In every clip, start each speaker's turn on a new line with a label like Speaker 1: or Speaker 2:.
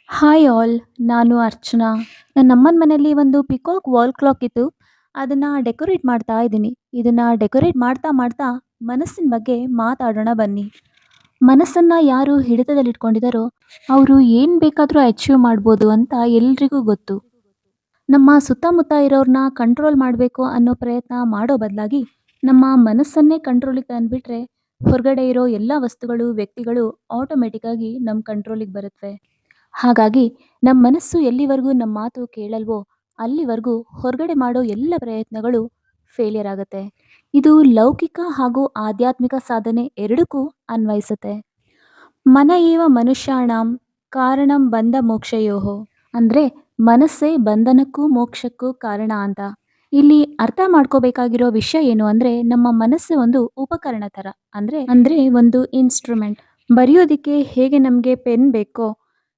Speaker 1: Hi all, ನಾನು ಅರ್ಚನಾ. ನನ್ನ ಅಮ್ಮನ ಮನೆಯಲ್ಲಿ ಒಂದು ಪಿಕಾಕ್ ವಾಲ್ ಕ್ಲಾಕ್ ಇತ್ತು. ಅದನ್ನ ಡೆಕೋರೇಟ್ ಮಾಡ್ತಾ ಇದ್ದೀನಿ. ಇದನ್ನ ಡೆಕೋರೇಟ್ ಮಾಡ್ತಾ ಮಾಡ್ತಾ ಮನಸ್ಸಿನ ಬಗ್ಗೆ ಮಾತಾಡೋಣ ಬನ್ನಿ. ಮನಸ್ಸನ್ನ ಯಾರು ಹಿಡಿತದಲ್ಲಿಟ್ಕೊಂಡಿದ್ದಾರೋ ಅವರು ಏನು ಬೇಕಾದರೂ ಅಚೀವ್ ಮಾಡ್ಬೋದು ಅಂತ ಎಲ್ರಿಗೂ ಗೊತ್ತು. ನಮ್ಮ ಸುತ್ತಮುತ್ತ ಇರೋರನ್ನ ಕಂಟ್ರೋಲ್ ಮಾಡಬೇಕು ಅನ್ನೋ ಪ್ರಯತ್ನ ಮಾಡೋ ಬದಲಾಗಿ ನಮ್ಮ ಮನಸ್ಸನ್ನೇ ಕಂಟ್ರೋಲಿಗೆ ತಂದುಬಿಟ್ರೆ ಹೊರಗಡೆ ಇರೋ ಎಲ್ಲ ವಸ್ತುಗಳು ವ್ಯಕ್ತಿಗಳು ಆಟೋಮೆಟಿಕ್ಕಾಗಿ ನಮ್ಮ ಕಂಟ್ರೋಲಿಗೆ ಬರುತ್ತವೆ. ಹಾಗಾಗಿ ನಮ್ಮ ಮನಸ್ಸು ಎಲ್ಲಿವರೆಗೂ ನಮ್ಮ ಮಾತು ಕೇಳಲ್ವೋ ಅಲ್ಲಿವರೆಗೂ ಹೊರಗಡೆ ಮಾಡೋ ಎಲ್ಲ ಪ್ರಯತ್ನಗಳು ಫೇಲಿಯರ್ ಆಗುತ್ತೆ. ಇದು ಲೌಕಿಕ ಹಾಗೂ ಆಧ್ಯಾತ್ಮಿಕ ಸಾಧನೆ ಎರಡಕ್ಕೂ ಅನ್ವಯಿಸುತ್ತೆ. ಮನ ಏವ ಮನುಷ್ಯಾಣಂ ಕಾರಣಂ ಬಂಧ ಮೋಕ್ಷಯೋಹೋ, ಅಂದರೆ ಮನಸ್ಸೇ ಬಂಧನಕ್ಕೂ ಮೋಕ್ಷಕ್ಕೂ ಕಾರಣ ಅಂತ. ಇಲ್ಲಿ ಅರ್ಥ ಮಾಡ್ಕೋಬೇಕಾಗಿರೋ ವಿಷಯ ಏನು ಅಂದರೆ, ನಮ್ಮ ಮನಸ್ಸು ಒಂದು ಉಪಕರಣ ಥರ. ಅಂದರೆ ಒಂದು ಇನ್ಸ್ಟ್ರೂಮೆಂಟ್. ಬರೆಯೋದಕ್ಕೆ ಹೇಗೆ ನಮಗೆ ಪೆನ್ ಬೇಕೋ,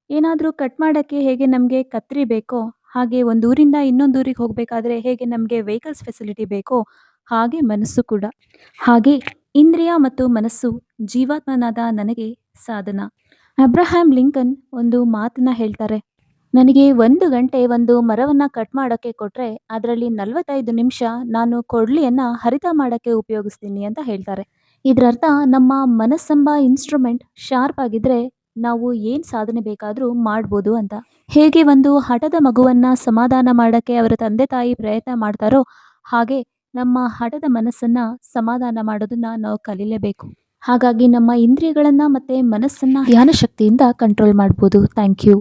Speaker 1: ಏನಾದರೂ ಕಟ್ ಮಾಡೋಕ್ಕೆ ಹೇಗೆ ನಮಗೆ ಕತ್ತರಿ ಬೇಕೋ, ಹಾಗೆ ಒಂದು ಊರಿಂದ ಇನ್ನೊಂದು ಊರಿಗೆ ಹೋಗಬೇಕಾದ್ರೆ ಹೇಗೆ ನಮಗೆ ವೆಹಿಕಲ್ಸ್ ಫೆಸಿಲಿಟಿ ಬೇಕೋ, ಹಾಗೆ ಮನಸ್ಸು ಕೂಡ. ಹಾಗೆ ಇಂದ್ರಿಯ ಮತ್ತು ಮನಸ್ಸು ಜೀವಾತ್ಮನಾದ ನನಗೆ ಸಾಧನ. ಅಬ್ರಹಾಂ ಲಿಂಕನ್ ಒಂದು ಮಾತನ್ನ ಹೇಳ್ತಾರೆ, ನನಗೆ 1 ಗಂಟೆ ಒಂದು ಮರವನ್ನು ಕಟ್ ಮಾಡೋಕ್ಕೆ ಕೊಟ್ಟರೆ ಅದರಲ್ಲಿ 45 ನಿಮಿಷ ನಾನು ಕೊಡ್ಲಿಯನ್ನು ಹರಿತ ಮಾಡೋಕ್ಕೆ ಉಪಯೋಗಿಸ್ತೀನಿ ಅಂತ ಹೇಳ್ತಾರೆ. ಇದರರ್ಥ ನಮ್ಮ ಮನಸ್ಸೆಂಬ ಇನ್ಸ್ಟ್ರೂಮೆಂಟ್ ಶಾರ್ಪ್ ಆಗಿದ್ರೆ ನಾವು ಏನು ಸಾಧನೆ ಬೇಕಾದರೂ ಮಾಡ್ಬೋದು ಅಂತ. ಹೇಗೆ ಒಂದು ಹಠದ ಮಗುವನ್ನು ಸಮಾಧಾನ ಮಾಡೋಕ್ಕೆ ಅವರ ತಂದೆ ತಾಯಿ ಪ್ರಯತ್ನ ಮಾಡ್ತಾರೋ, ಹಾಗೆ ನಮ್ಮ ಹಠದ ಮನಸ್ಸನ್ನು ಸಮಾಧಾನ ಮಾಡೋದನ್ನು ನಾವು ಕಲೀಲೇಬೇಕು. ಹಾಗಾಗಿ ನಮ್ಮ ಇಂದ್ರಿಯಗಳನ್ನು ಮತ್ತು ಮನಸ್ಸನ್ನು ಧ್ಯಾನ ಶಕ್ತಿಯಿಂದ ಕಂಟ್ರೋಲ್ ಮಾಡ್ಬೋದು. Thank you.